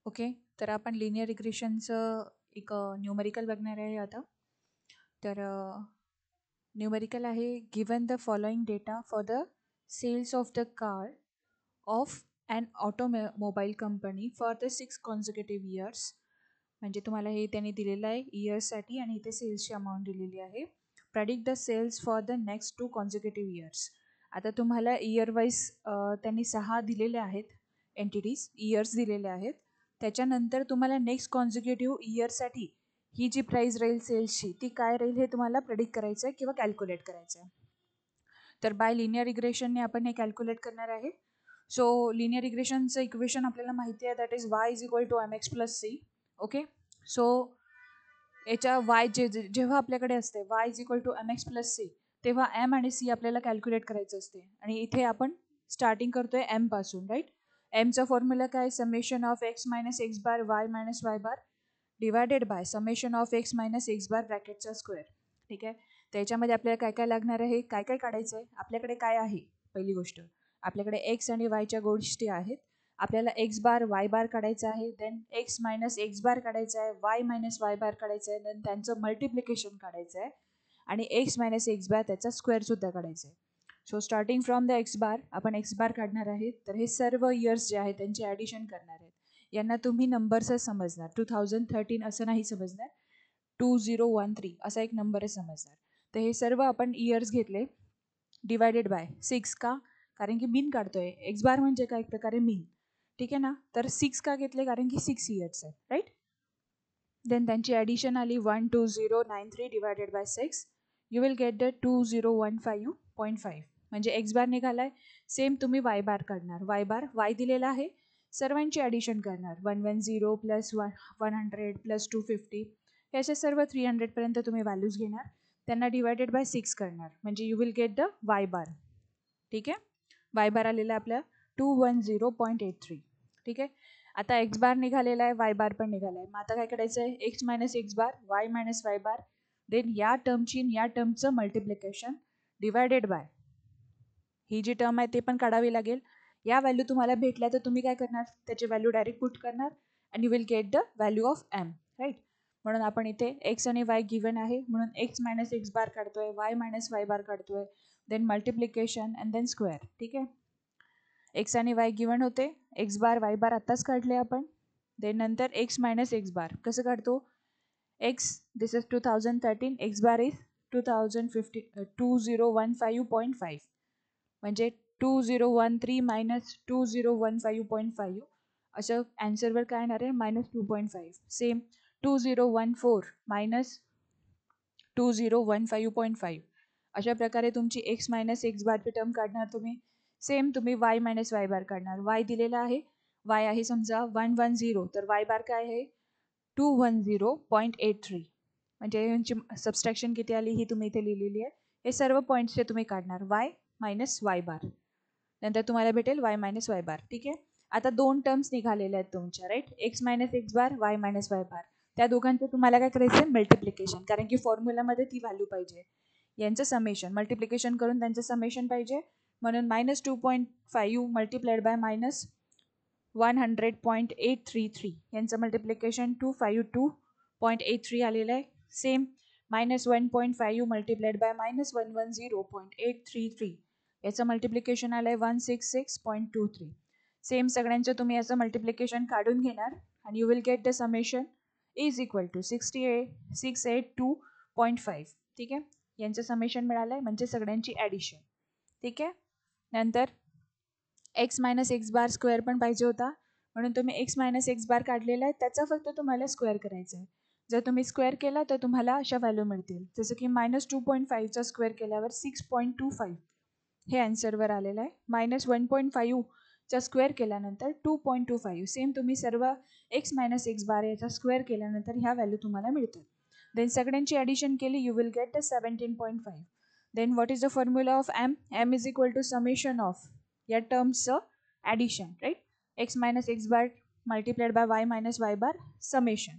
Okay, तर आपण linear रिग्रेशनचं एक न्यूमरिकल बघणार आहे आता. तर न्यूमरिकल आहे, given the following data for the sales of the car of and automobile company for the 6 consecutive years. म्हणजे तुम्हाला हे त्यांनी दिलेलं आहे इयर्ससाठी आणि इथे सेल्सची अमाऊंट दिलेली आहे. Predict the sales for the next 2 consecutive years. आता तुम्हाला इयर वाईज त्यांनी 6 दिलेले आहेत एंटिटीज, इयर्स दिलेले आहेत. त्याच्यानंतर तुम्हाला नेक्स्ट कॉन्झिक्युटिव्ह इयरसाठी ही जी प्राईस राहील सेल्सची ती काय राहील हे तुम्हाला प्रेडिक्ट करायचं आहे किंवा कॅल्क्युलेट करायचं आहे. तर बाय लिनियर रिग्रेशनने आपण हे कॅल्क्युलेट करणार आहे. सो लिनियर रिग्रेशनचं इक्वेशन आपल्याला माहिती आहे, that is y is equal to mx plus c. Okay, so याच्या वाय जेव्हा आपल्याकडे असते y is equal to mx plus c, तेव्हा एम आणि सी आपल्याला कॅल्क्युलेट करायचं असते. आणि इथे आपण स्टार्टिंग करतोय एम पासून, राईट. एमचा फॉर्म्युला काय, summation of x minus x bar y minus Y bar divided by summation of x minus x bar ब्रॅकेटचा स्क्वेअर. ठीक आहे, त्याच्यामध्ये आपल्याला काय काय लागणार आहे, काय काय काढायचं आहे. आपल्याकडे काय आहे, पहिली गोष्ट आपल्याकडे एक्स आणि वायच्या गोष्टी आहेत. आपल्याला एक्स बार वाय बार काढायचं आहे, देन एक्स मायनस एक्स बार काढायचं आहे, वाय मायनस वाय बार काढायचं आहे, देन त्यांचं मल्टिप्लिकेशन काढायचं आहे आणि एक्स मायनस एक्स बार त्याचा स्क्वेअरसुद्धा काढायचा आहे. So starting from the x bar आपण एक्स बार काढणार आहेत. तर हे सर्व इयर्स जे आहेत त्यांचे ॲडिशन करणार आहेत. यांना तुम्ही नंबर्सच समजणार, 2013 असं नाही समजणार, 2013 असा एक नंबरच समजणार. तर हे सर्व आपण इयर्स घेतले डिवायडेड बाय 6. का, कारण की मीन काढतोय. एक्स बार म्हणजे काय, एक प्रकारे मीन. ठीक आहे ना, तर 6 का घेतले, कारण की 6 इयर्स आहे, राईट. देन त्यांची ॲडिशन आली 12093 divided by 6. You will get the 2015.5. म्हणजे एक्स बार निघालाय. सेम तुम्ही वाय बार काढणार. वाय बार वाय दिलेला आहे, सर्वांची ॲडिशन करणार. 110 प्लस 100 प्लस 250, हे असे सर्व 300पर्यंत तुम्ही व्हॅल्यूज घेणार, त्यांना डिवायडेड बाय 6 करणार. म्हणजे you will get the y bar. ठीक आहे, वाय बार आलेला आपल्या 210.83. ठीक आहे, आता एक्स बार निघालेला आहे, वाय बार पण निघाला आहे. मग आता काय करायचं आहे, x minus x bar y minus Y bar, then या टर्मची या टर्मचं मल्टिप्लिकेशन डिवायडेड बाय ही जी टर्म आहे ते पण काढावी लागेल. या व्हॅल्यू तुम्हाला भेटल्या तर तुम्ही काय करणार, त्याची व्हॅल्यू डायरेक्ट पुट करणार and you will get the value of M, right. म्हणून आपण इथे एक्स आणि वाय गिवन आहे, म्हणून एक्स मायनस एक्स बार काढतोय, वाय मायनस वाय बार काढतोय, then multiplication and then square. ठीक आहे, एक्स आणि वाय गिवन होते, एक्स बार वाय बार आत्ताच काढले आपण. देन नंतर एक्स मायनस एक्स बार कसं काढतो, x this is 2013, x bar is 2015.5, म्हणजे 2013 मायनस 2015.5 असं ॲन्सरवर काय येणार आहे, -2.5. सेम 2014 मायनस 2015.5 अशा प्रकारे तुमची एक्स मायनस एक्स बारची टर्म काढणार तुम्ही. सेम तुम्ही वाय मायनस वाय बार काढणार. वाय दिलेला आहे, वाय आहे समजा 110, तर वाय बार काय आहे 210.83. म्हणजे यांची सबस्ट्रॅक्शन किती आली ही तुम्ही इथे लिहिलेली आहे. हे सर्व पॉईंट्सचे तुम्ही काढणार, वाय मायनस वाय बार, नंतर तुम्हाला भेटेल वाय मायनस वाय बार. ठीक आहे, आता 2 टर्म्स निघालेल्या आहेत तुमच्या, right. X minus x bar y minus Y बार, त्या दोघांचं तुम्हाला काय करायचं आहे, मल्टिप्लिकेशन, कारण की फॉर्म्युलामध्ये ती व्हॅल्यू पाहिजे. यांचं समेशन मल्टिप्लिकेशन करून त्यांचं समेशन पाहिजे, म्हणून -2.5 मल्टिप्लाइड बाय -100.833 यांचं मल्टिप्लिकेशन 252.83 आलेलं आहे. सेम -1.5 मल्टिप्लाइड बाय -110.833 याचं मल्टिप्लिकेशन आलं आहे 166.23. सेम सगळ्यांचं तुम्ही याचं मल्टिप्लिकेशन काढून घेणार आणि you will get the summation is equal to 68682.5. ठीक आहे, यांचं समेशन मिळालं आहे, म्हणजे सगळ्यांची ॲडिशन. ठीक आहे, नंतर एक्स मायनस एक्स बार स्क्वेअर पण पाहिजे होता, म्हणून तुम्ही एक्स मायनस एक्स बार काढलेला आहे, त्याचा फक्त तुम्हाला स्क्वेअर करायचा आहे. जर तुम्ही स्क्वेअर केला तर तुम्हाला अशा व्हॅल्यू मिळतील, जसं की -2.5चा स्क्वेअर केल्यावर 6.25 हे ॲन्सरवर आलेलं आहे. -1.5चा स्क्वेअर केल्यानंतर 2.25. सेम तुम्ही सर्व एक्स मायनस एक्स बार याचा स्क्वेअर केल्यानंतर ह्या व्हॅल्यू तुम्हाला मिळतात. देन सगळ्यांची ॲडिशन केली, you will get the 17.5. Then what is the formula of m, m is equal to summation of या टर्म्सचं addition, right. X minus x bar multiplied by y minus Y bar summation.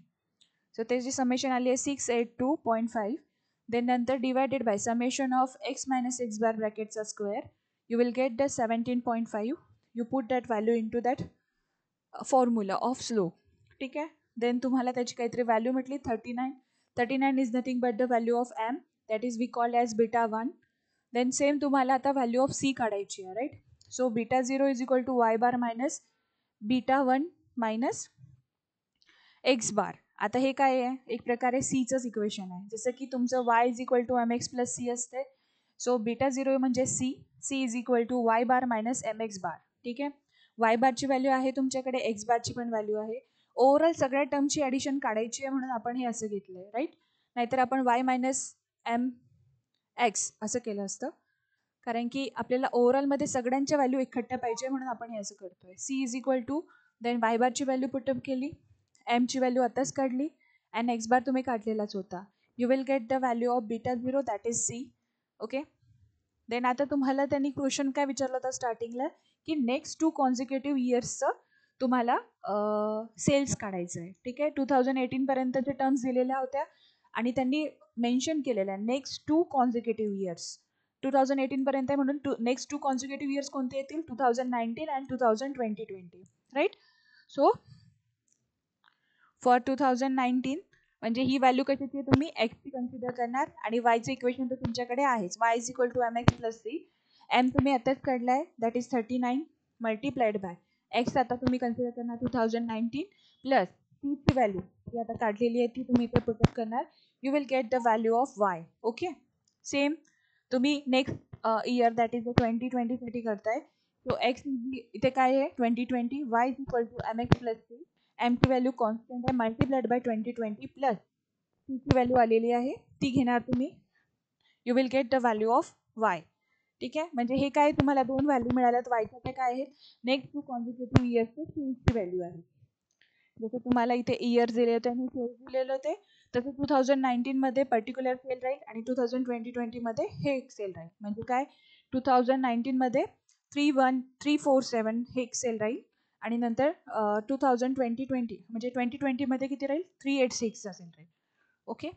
So त्याची summation आली आहे 682.5. Then नंतर divided by summation of x minus x bar ब्रॅकेटचा square, you will get the 17.5. You put that value into that formula of slope. ठीक आहे. Then तुम्हाला त्याची काहीतरी व्हॅल्यू म्हटली 39. 39 is nothing but the value of m, that is we called as beta 1. Then same तुम्हाला आता value of c काढायची आहे, right. So beta 0 is equal to y bar minus beta 1 minus x bar. आता हे काय आहे, एक प्रकारे सीचंच इक्वेशन आहे. जसं की तुमचं y is equal to M x plus c असते. सो बीटा 0 म्हणजे c, c is equal to y bar minus m x bar. ठीक आहे. वाय बारची व्हॅल्यू आहे तुमच्याकडे, एक्स बारची पण व्हॅल्यू आहे. ओव्हरऑल सगळ्या टर्मची ॲडिशन काढायची आहे म्हणून आपण हे असं घेतलं आहे, राईट. नाहीतर आपण वाय मायनस एम एक्स असं केलं असतं, कारण की आपल्याला ओव्हरऑलमध्ये सगळ्यांच्या व्हॅल्यू इकट्ठ्या पाहिजे म्हणून आपण हे असं करतोय. C is equal to, then Y बारची व्हॅल्यू पुटअप केली, एमची व्हॅल्यू आताच काढली, अँड एक्स बार तुम्ही काढलेलाच होता. You will get the value of beta 0 that is C. Okay. Then आता तुम्हाला त्यांनी क्वेश्चन काय विचारलं होतं स्टार्टिंगला, की नेक्स्ट 2 कॉन्झिक्युटिव्ह इयर्सचं तुम्हाला सेल्स काढायचं आहे. ठीक आहे. 2018 पर्यंतच्या टर्म्स दिलेल्या होत्या आणि त्यांनी मेन्शन केलेल्या नेक्स्ट 2 कॉन्झिक्युटिव्ह इयर्स. 2018 पर्यंत आहे म्हणून नेक्स्ट 2 कॉन्झिक्युटिव्ह इयर्स कोणते येतील, 2019 अँड 2020. राईट. सो फॉर 2019 म्हणजे ही व्हॅल्यू कशाची आहे, तुम्ही एक्सची कन्सिडर करणार आणि वायचं इक्वेशन तर तुमच्याकडे आहेच. Y is equal to M x plus C. M तुम्ही आताच काढला आहे, that is 39 multiplied by X. आता तुम्ही कन्सिडर करणार 2019 प्लस सीची व्हॅल्यू ती आता काढलेली आहे ती तुम्ही इथे पुटअप करणार. You will get the value of y. Okay. Same तुम्ही नेक्स्ट इयर दॅट इज 2020साठी करताय. सो एक्स इथे काय आहे 2020, y is equal to M x plus c. एमची व्हॅल्यू कॉन्स्टंट आहे, मल्टिप्लाइड बाय 2020 प्लस सीची व्हॅल्यू आलेली आहे ती घेणार तुम्ही. You will get the value of y. ठीक आहे. म्हणजे हे काय तुम्हाला 2 व्हॅल्यू मिळाल्यात वायच्या, ते काय आहेत, नेक्स्ट 2 कॉन्झिक्युटिव्ह इयर्सचे सीची व्हॅल्यू आहे. जसं तुम्हाला इथे इयर दिले होते आणि सेल्स दिलेले होते, तसं 2019 मध्ये पर्टिक्युलर सेल राहील आणि 2020 मध्ये हे एक सेल राहील. म्हणजे काय, 2019 मध्ये 31347 हे एक सेल राहील आणि नंतर 2020 म्हणजे 2020 मध्ये किती राहील, 386 चा सेल राहील. ओके.